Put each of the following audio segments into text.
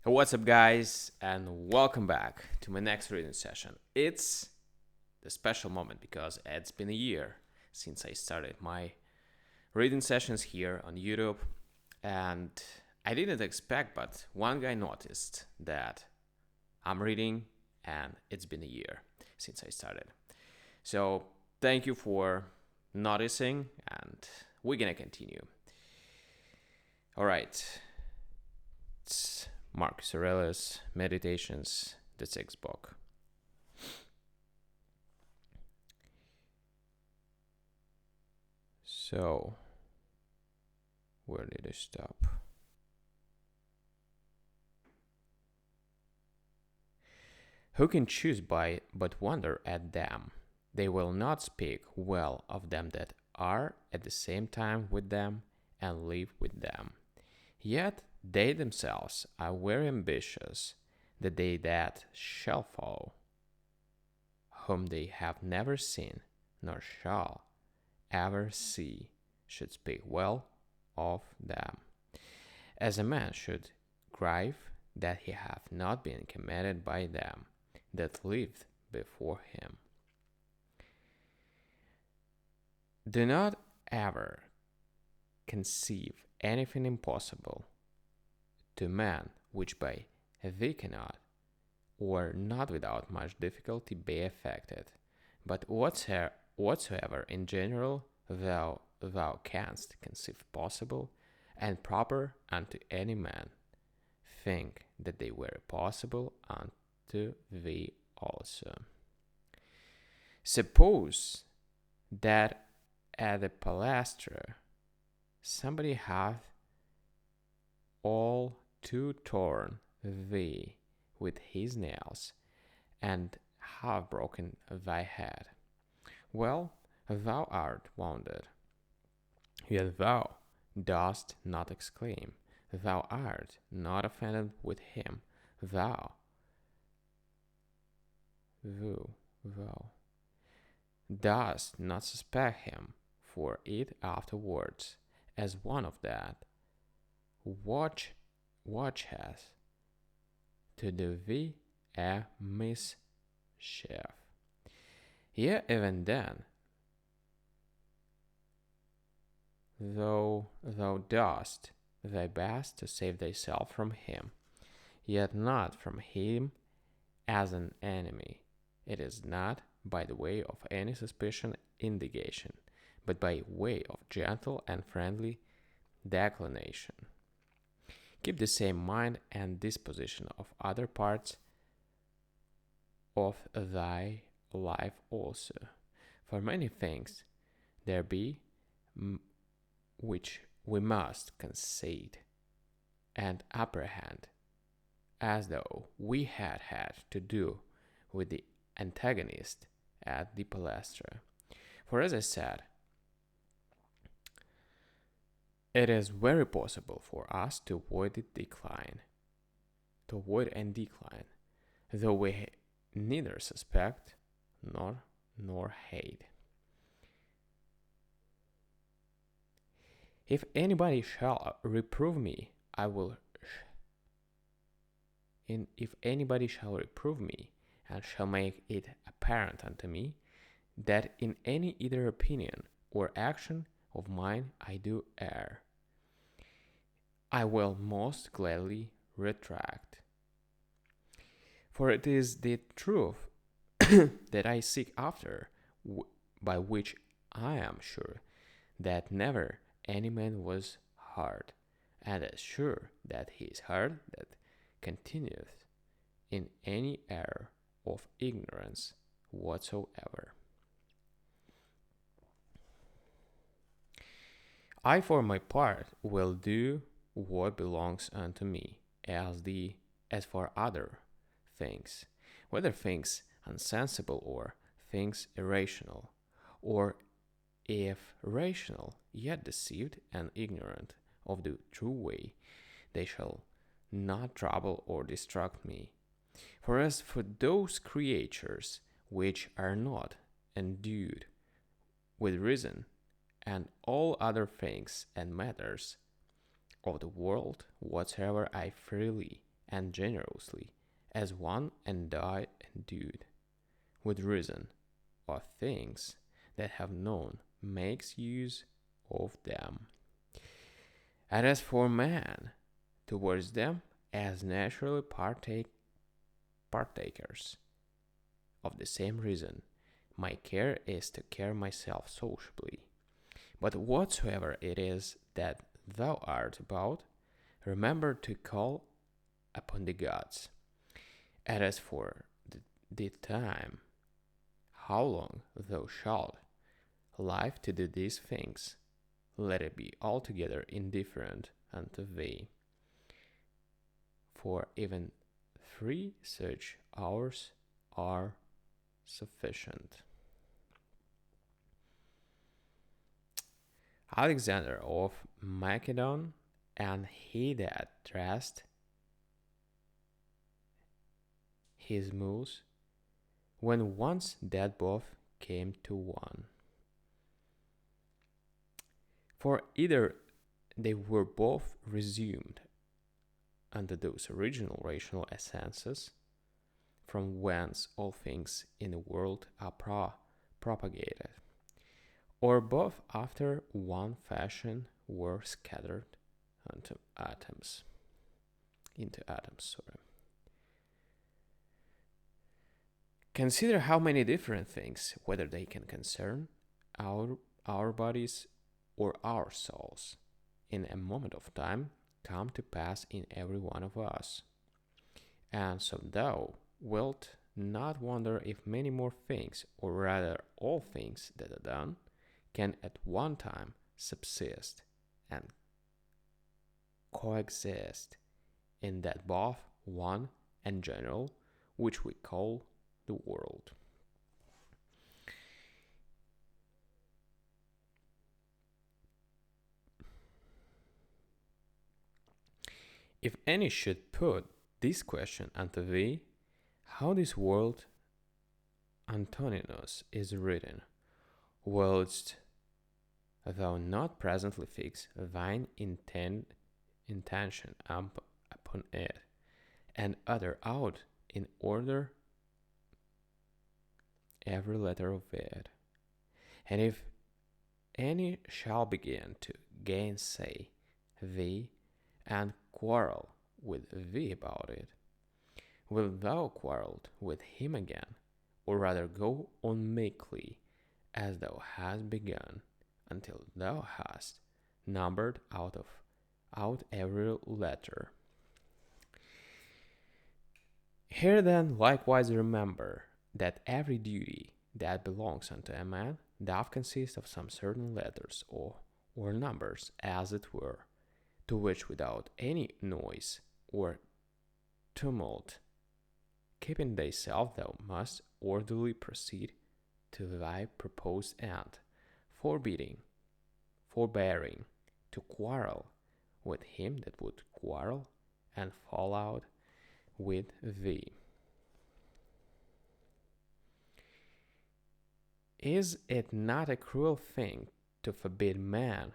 What's up, guys, and welcome back to my next reading session. It's the special moment because it's been a year since I started my reading sessions here on YouTube, and I didn't expect, but one guy noticed that I'm reading, and it's been a year since I started. So, thank you for noticing, and we're gonna continue. All right, it's Marcus Aurelius Meditations, the sixth book. So, where did I stop? Who can choose by but wonder at them? They will not speak well of them that are at the same time with them and live with them. Yet they themselves are very ambitious that they that shall follow, whom they have never seen, nor shall ever see, should speak well of them, as a man should grieve that he hath not been commended by them that lived before him. Do not ever conceive anything impossible to man which by thee cannot, or not without much difficulty be effected, but whatsoever in general thou canst conceive possible and proper unto any man, think that they were possible unto thee also. Suppose that at the palastra somebody hath all to torn thee with his nails, and have broken thy head. Well, thou art wounded, yet thou dost not exclaim, thou art not offended with him, thou dost not suspect him for it afterwards, as one of that watcheth to do thee a mischief. Yet even then, though thou dost thy best to save thyself from him, yet not from him as an enemy. It is not by the way of any suspicion indignation, but by way of gentle and friendly declination. Keep the same mind and disposition of other parts of thy life also. For many things there be which we must concede and apprehend, as though we had to do with the antagonist at the palastra. For as I said, it is very possible for us to avoid and decline, though we neither suspect nor hate. If anybody shall reprove me, if anybody shall reprove me, and shall make it apparent unto me that in any either opinion or action of mine I do err, I will most gladly retract. For it is the truth that I seek after, by which I am sure that never any man was hard, and as sure that he is hard that continueth in any error of ignorance whatsoever. I for my part will do what belongs unto me, as for other things, whether things unsensible or things irrational, or if rational, yet deceived and ignorant of the true way, they shall not trouble or distract me. For as for those creatures which are not endued with reason, and all other things and matters of the world whatsoever I freely and generously as one and die endued with reason of things that have known makes use of them. And as for man, towards them as naturally partakers of the same reason, my care is to care myself sociably. But whatsoever it is that thou art about, remember to call upon the gods. And as for the time, how long thou shalt live to do these things, let it be altogether indifferent unto thee. For even 3 such hours are sufficient. Alexander of Macedon, and he that dressed his mules, when once that both came to one. For either they were both resumed under those original rational essences, from whence all things in the world are propagated, or both after one fashion were scattered into atoms. Consider how many different things, whether they can concern our bodies or our souls, in a moment of time come to pass in every one of us. And so thou wilt not wonder if many more things, or rather all things that are done, can at one time subsist and coexist in that both one and general which we call the world. If any should put this question unto thee, how this world Antoninus is written, whilst thou not presently fix thine intention upon it, and utter out in order every letter of it. And if any shall begin to gainsay thee and quarrel with thee about it, wilt thou quarrel with him again, or rather go on meekly as thou hast begun, until thou hast numbered out every letter? Here then likewise remember that every duty that belongs unto a man doth consist of some certain letters or numbers, as it were, to which without any noise or tumult, keeping thyself, thou must orderly proceed to thy proposed end, forbearing to quarrel with him that would quarrel and fall out with thee. Is it not a cruel thing to forbid man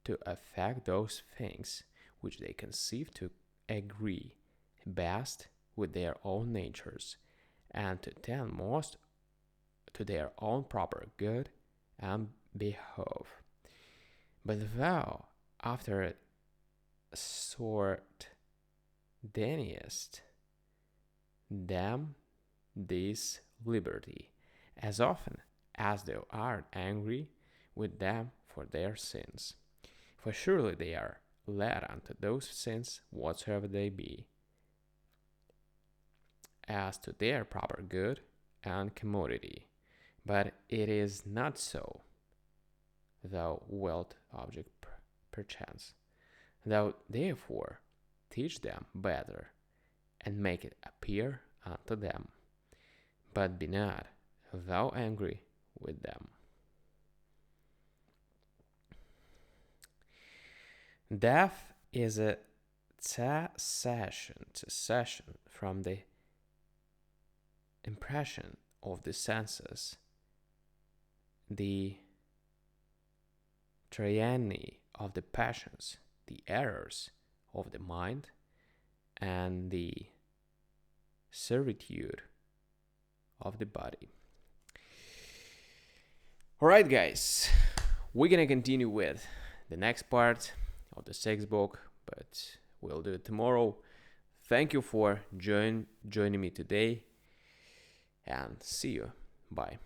to affect those things which they conceive to agree best with their own natures, and to tend most to their own proper good and behove? But thou, after a sort, deniest them this liberty, as often as thou art angry with them for their sins. For surely they are led unto those sins whatsoever they be, as to their proper good and commodity. But it is not so. Thou wilt object perchance. Thou therefore teach them better, and make it appear unto them, but be not thou angry with them. Death is a cessation from the impression of the senses, the tyranny of the passions, the errors of the mind, and the servitude of the body. Alright, guys, we're gonna continue with the next part of the sixth book, but we'll do it tomorrow. Thank you for joining me today, and see you. Bye.